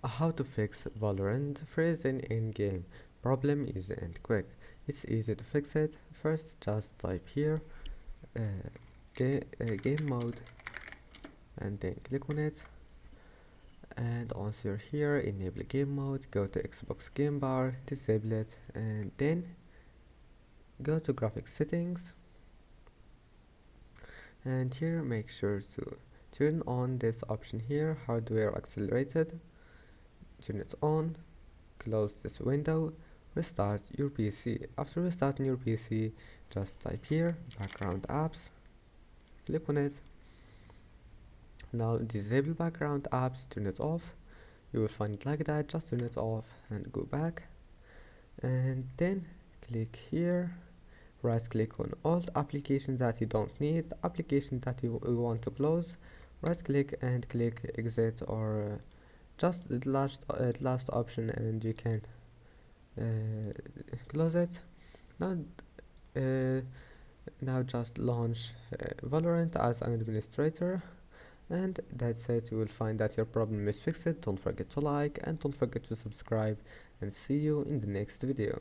How to fix Valorant freezing in game. Problem easy and quick. It's easy to fix it. First, just type here uh, game mode and then click on it. And once you're here, enable game mode, go to Xbox game bar, disable it, and then go to graphics settings. And here, make sure to turn on this option here, hardware accelerated. Turn it on. Close this window, restart your PC. After restarting your PC, just type here background apps, click on it. Now disable background apps, turn it off. You will find it like that. Just turn it off and go back, and then click here, right click on all applications that you don't need, applications that you want to close, right click and click exit, or just the last option, and you can close it. Now uh, now just launch Valorant as an administrator, and that's it. You will find that your problem is fixed. Don't forget to like and don't forget to subscribe, and see you in the next video.